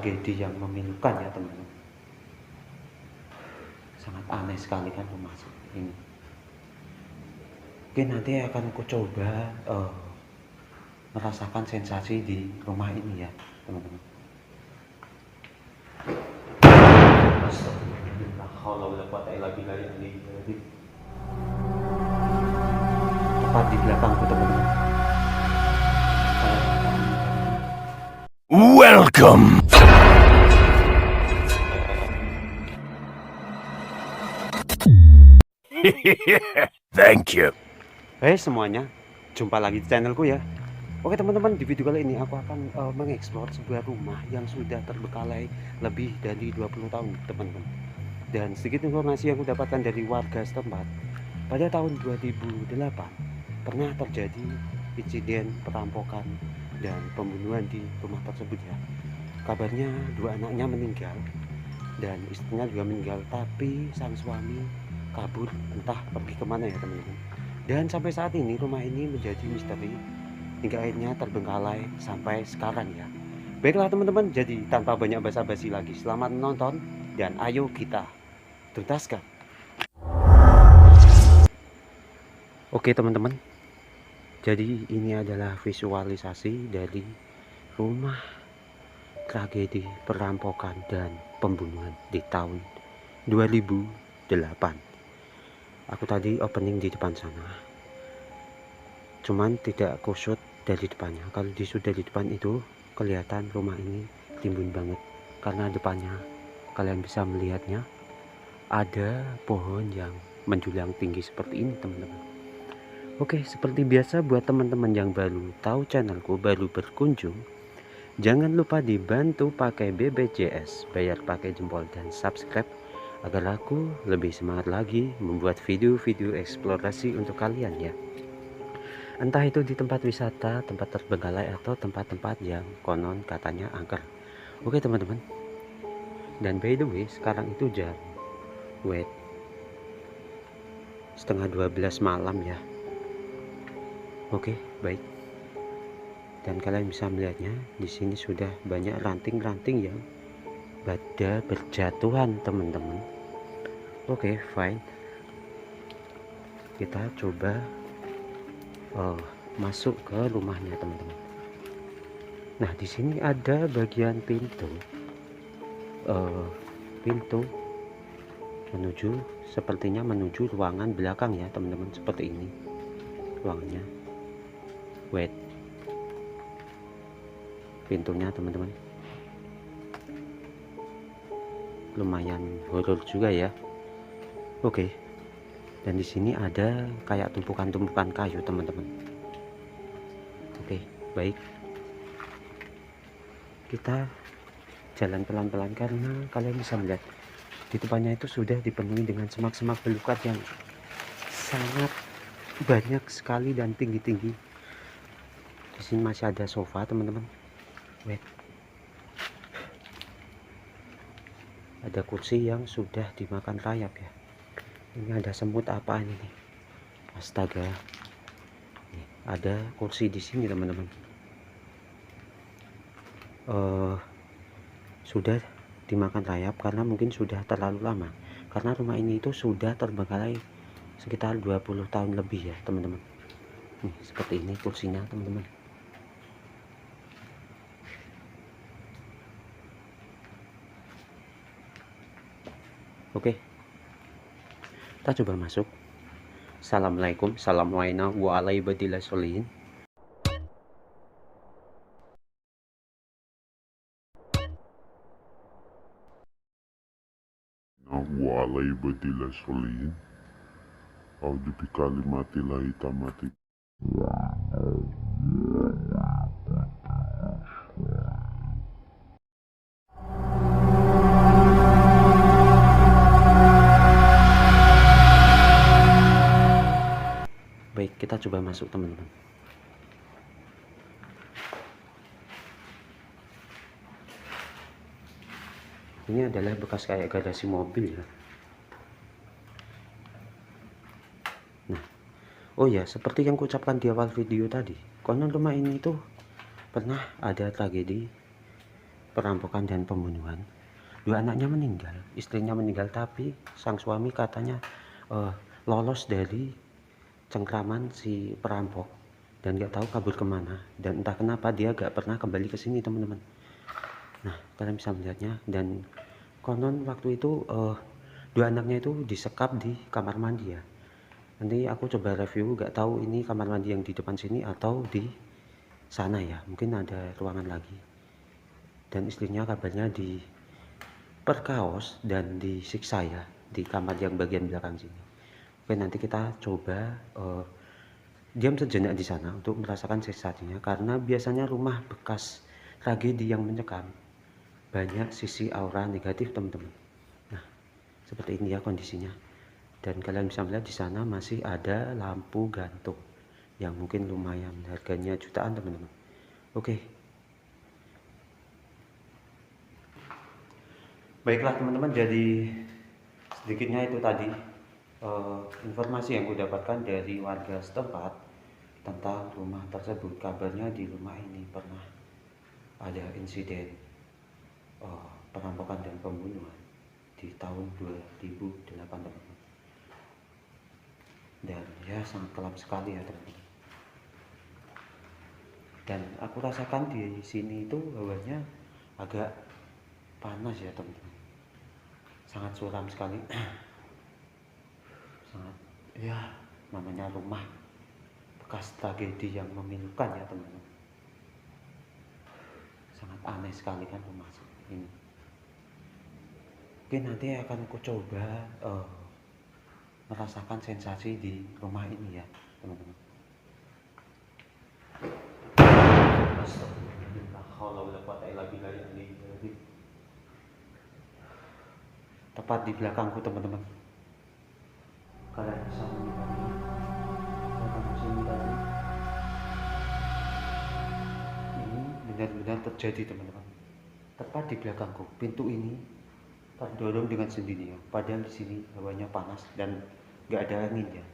tragedi yang memilukan ya teman-teman. Sangat aneh sekali kan rumah ini. Oke, nanti akan aku coba merasakan sensasi di rumah ini ya teman-teman. Tepat di belakangku teman-teman. Welcome. Thank you. Hai semuanya, jumpa lagi di channelku ya. Oke teman-teman, di video kali ini aku akan mengeksplor sebuah rumah yang sudah terbekalai lebih dari 20 tahun teman-teman. Dan sedikit informasi yang aku dapatkan dari warga setempat, pada tahun 2008 pernah terjadi insiden perampokan dan pembunuhan di rumah tersebut ya. Kabarnya 2 anaknya meninggal dan istrinya juga meninggal, tapi sang suami kabur entah pergi kemana ya teman-teman. Dan sampai saat ini rumah ini menjadi misteri hingga akhirnya terbengkalai sampai sekarang ya. Baiklah teman-teman, jadi tanpa banyak basa-basi lagi, selamat menonton dan ayo kita tuntaskan. Oke teman-teman, jadi ini adalah visualisasi dari rumah tragedi perampokan dan pembunuhan di tahun 2008. Aku tadi opening di depan sana, cuman tidak kusut dari depannya. Kalau disut dari depan itu kelihatan rumah ini timbun banget, karena depannya kalian bisa melihatnya ada pohon yang menjulang tinggi seperti ini teman-teman. Oke, seperti biasa buat teman-teman yang baru tahu channelku, baru berkunjung, jangan lupa dibantu pakai BBJS, bayar pakai jempol dan subscribe agar aku lebih semangat lagi membuat video-video eksplorasi untuk kalian ya. Entah itu di tempat wisata, tempat terbengkalai, atau tempat-tempat yang konon katanya angker. Oke teman-teman, dan by the way sekarang itu jam setengah 12 malam ya. Oke, baik. Dan kalian bisa melihatnya di sini sudah banyak ranting-ranting yang pada berjatuhan teman-teman. Oke, fine. Kita coba masuk ke rumahnya teman-teman. Nah, di sini ada bagian pintu menuju, sepertinya menuju ruangan belakang ya teman-teman. Seperti ini ruangannya. Wait, pintunya teman-teman lumayan horor juga ya. Oke, dan di sini ada kayak tumpukan-tumpukan kayu teman-teman. Oke, baik, kita jalan pelan-pelan karena kalian bisa melihat di depannya itu sudah dipenuhi dengan semak-semak belukar yang sangat banyak sekali dan tinggi-tinggi. Di sini masih ada sofa teman-teman. Wait, ada kursi yang sudah dimakan rayap ya. Ini ada semut apa ini nih? Astaga. Nih, ada kursi di sini teman-teman. Sudah dimakan rayap karena mungkin sudah terlalu lama. Karena rumah ini itu sudah terbengkalai sekitar 20 tahun lebih ya teman-teman. Nih, seperti ini kursinya teman-teman. Oke, kita coba masuk. Assalamualaikum, assalamualaikum warahmatullahi wabarakatuh. Walai badila solin Audi bikalimati lahi tamati. Baik, kita coba masuk teman-teman. Ini adalah bekas kayak garasi mobil ya. Nah, oh ya, seperti yang kuucapkan di awal video tadi, konon rumah ini tuh pernah ada tragedi perampokan dan pembunuhan. 2 anaknya meninggal, istrinya meninggal, tapi sang suami katanya lolos dari cengkraman si perampok dan nggak tahu kabur kemana, dan entah kenapa dia nggak pernah kembali ke sini teman-teman. Nah, kalian bisa melihatnya, dan konon waktu itu 2 anaknya itu disekap di kamar mandi ya. Nanti aku coba review, nggak tahu ini kamar mandi yang di depan sini atau di sana ya, mungkin ada ruangan lagi. Dan istrinya kabarnya diperkaos dan disiksa ya di kamar yang bagian belakang sini. Oke, nanti kita coba diam sejenak di sana untuk merasakan sensasinya, karena biasanya rumah bekas tragedi yang mencekam banyak sisi aura negatif teman-teman. Nah, seperti ini ya kondisinya. Dan kalian bisa melihat di sana masih ada lampu gantung yang mungkin lumayan, harganya jutaan teman-teman. Oke. Baiklah teman-teman, jadi sedikitnya itu tadi informasi yang aku dapatkan dari warga setempat tentang rumah tersebut. Kabarnya di rumah ini pernah ada insiden perampokan dan pembunuhan di tahun 2008 teman-teman. Dan ya sangat kelam sekali ya teman-teman. Dan aku rasakan di sini itu hawanya agak panas ya teman-teman. Sangat suram sekali. Sangat, ya namanya rumah bekas tragedi yang memilukan ya teman-teman. Sangat aneh sekali kan rumah ini. Oke, nanti akan aku coba merasakan sensasi di rumah ini ya teman-teman. Tepat di belakangku teman-teman, kalian bisa melihatnya. Belakang sini tadi ini benar-benar terjadi teman-teman. Tepat di belakangku, pintu ini terdorong dengan sendirinya, padahal di sini hawanya panas dan gak ada angin ya.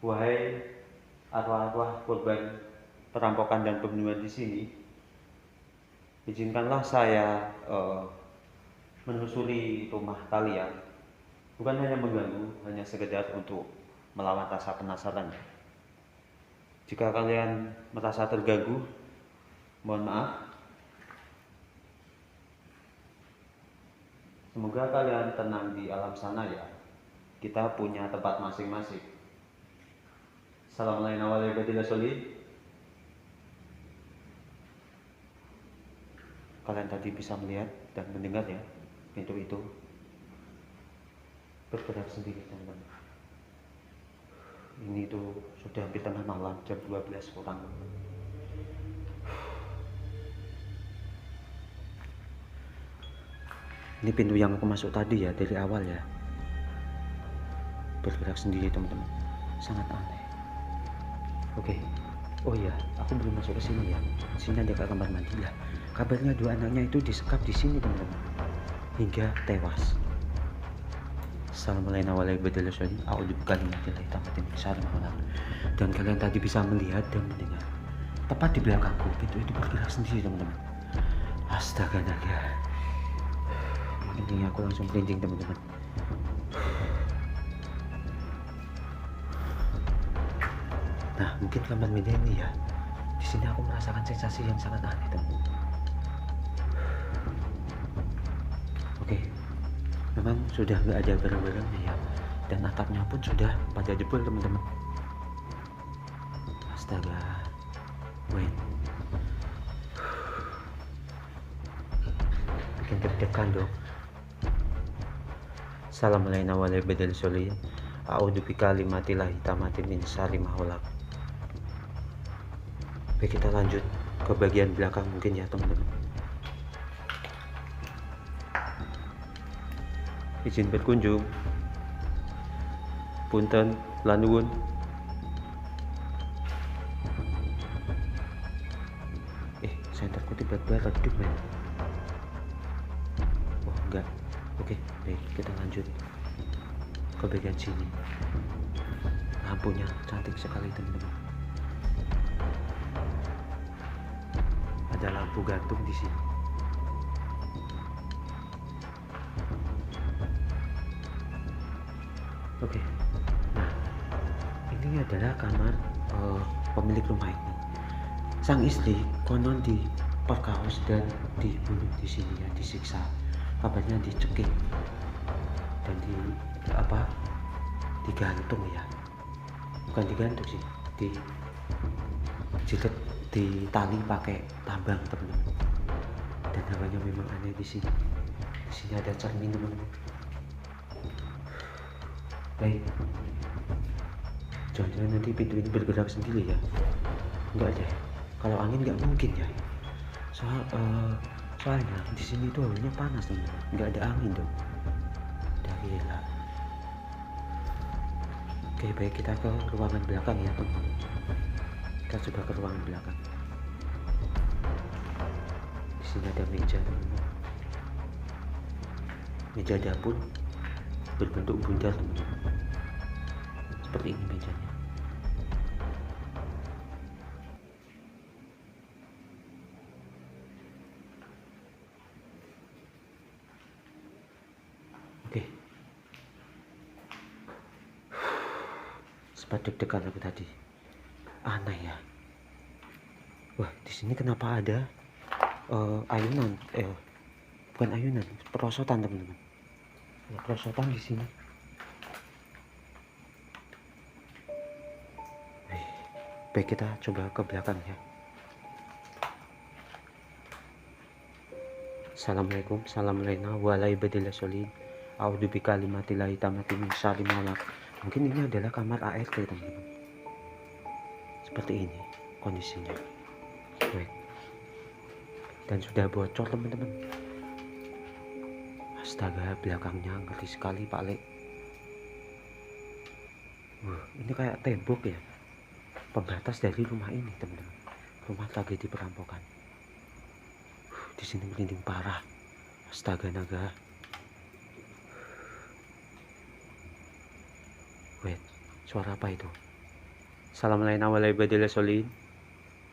Wahai arwah-arwah korban perampokan dan pembunuhan di sini, izinkanlah saya menelusuri rumah kalian, bukan hanya mengganggu, hanya sekedar untuk melawan rasa penasaran. Jika kalian merasa terganggu, mohon maaf. Semoga kalian tenang di alam sana ya. Kita punya tempat masing-masing. Assalamualaikum. Kalian tadi bisa melihat dan mendengar ya, pintu itu bergerak sendiri teman-teman. Ini tuh sudah hampir tengah malam, jam 12 kurang. Ini pintu yang aku masuk tadi ya, dari awal ya, bergerak sendiri teman-teman. Sangat aneh. Oke. Oh iya, aku belum masuk ke sini ya. Sini ada kamar mandi ya. Kabarnya 2 anaknya itu disekap di sini teman-teman, hingga tewas. Assalamualaikum. Dan kalian tadi bisa melihat dan mendengar tepat di belakangku, pintu itu bergerak sendiri teman-teman. Astaga naga. Ini aku langsung merinding teman-teman. Nah, mungkin kamar mandi ini ya. Di sini aku merasakan sensasi yang sangat aneh teman-teman. Oke, memang sudah nggak ada barang-barangnya ya, dan atapnya pun sudah pada jebol teman-teman. Astaga, wait, bikin deg-degan dong. Assalamualaikum. A'udzubika kalimatillahi tammati min syarri ma khalaq. Oke, kita lanjut ke bagian belakang mungkin ya teman-teman. Izin berkunjung. Punten, lanuwun. Senterku tiba-tiba redup men. Oh enggak. Oke, baik, kita lanjut ke bagian sini. lampunya cantik sekali teman-teman. Ada lampu gantung di sini. Oke, nah ini adalah kamar pemilik rumah ini. Sang istri konon diperkaos dan dibunuh di sini ya, disiksa. Kabarnya dicekik dan digantung ya, bukan digantung sih, dijilet di tali pakai tambang teman-teman. Dan hawanya memang aneh di sini. Di sini ada cermin teman-teman. Baik, jangan-jangan nanti pintu ini bergerak sendiri ya? Enggak deh, kalau angin nggak mungkin ya. Soalnya di sini tuh hawanya panas teman-teman, nggak ada angin dong. Udah gila. Oke, baik, kita ke ruangan belakang ya teman-teman. Kita coba ke ruangan belakang. Di sini ada meja teman-teman. Meja dapur berbentuk bundar teman-teman. Seperti ini mejanya. Oke. Sempat deg-degan aku tadi. Aneh ya. Wah, di sini kenapa ada ayunan? Bukan ayunan, perosotan teman-teman. Ya, perosotan di sini. Baik, kita coba ke belakang ya. Assalamualaikum, salam lena walai badillah solid. A'udzu bikalimatillahi tammati min syarri ma khalaq. Mungkin ini adalah kamar ART teman-teman. Seperti ini kondisinya. Baik. Dan sudah bocor teman-teman. Astaga, belakangnya ngeri sekali Pak Le. Ini kayak tembok ya, pembatas dari rumah ini teman-teman. Rumah tragedi perampokan. Di sini merinding parah. Astaga naga. Wait, suara apa itu? Assalamualaikum warahmatullahi wabarakatuh.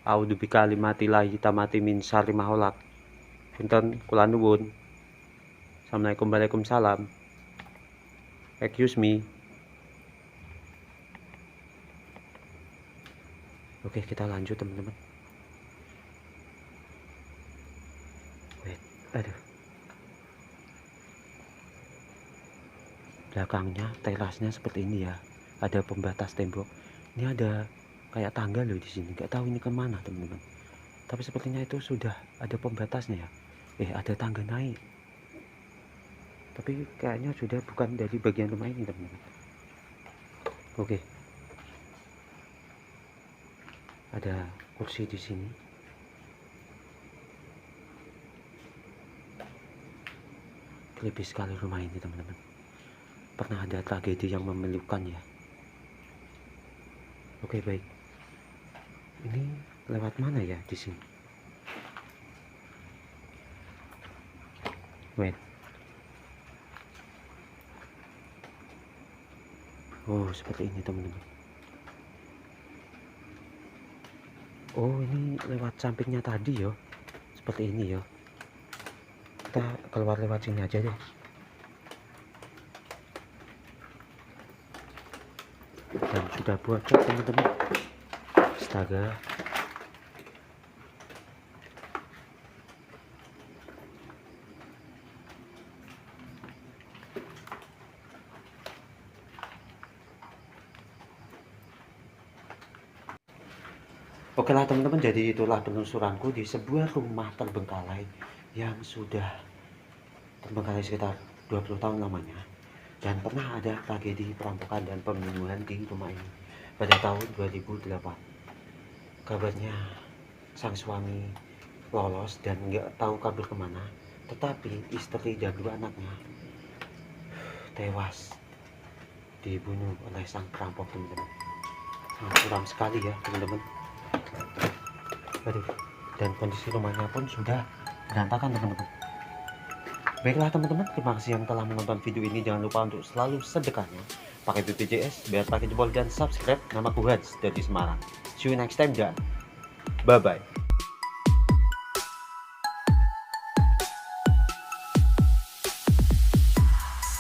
A'udzu bikalimatillahi tammati min syarri ma khalaq. Punten kula nuwun. Assalamualaikum, waalaikumsalam. Excuse me. Oke, kita lanjut teman-teman. Wait, aduh. Belakangnya terasnya seperti ini ya, ada pembatas tembok. Ini ada kayak tangga loh di sini, nggak tahu ini kemana teman-teman. Tapi sepertinya itu sudah ada pembatasnya ya. Ada tangga naik, tapi kayaknya sudah bukan dari bagian rumah ini teman-teman. Oke, ada kursi di sini. Creepy sekali rumah ini teman-teman. Pernah ada tragedi yang memilukan ya. Oke, baik. Ini lewat mana ya di sini? Wait. Oh, seperti ini teman-teman. Oh, ini lewat sampingnya tadi ya. Seperti ini ya. Kita keluar lewat sini aja deh. Dan sudah bocor teman-teman. Astaga. Oke lah teman-teman, jadi itulah penelusuranku di sebuah rumah terbengkalai yang sudah terbengkalai sekitar 20 tahun lamanya. Dan pernah ada tragedi perampokan dan pembunuhan di rumah ini pada tahun 2008. Kabarnya sang suami lolos dan nggak tahu kabur kemana, tetapi istri dan dua anaknya tewas dibunuh oleh sang perampok teman-teman. Sangat suram sekali ya teman-teman. Aduh, dan kondisi rumahnya pun sudah berantakan teman-teman. Baiklah teman-teman, terima kasih yang telah menonton video ini. Jangan lupa untuk selalu sedekahnya pakai BPJS, bayar pakai jempol dan subscribe. Nama Hans dari Semarang. See you next time dan bye bye.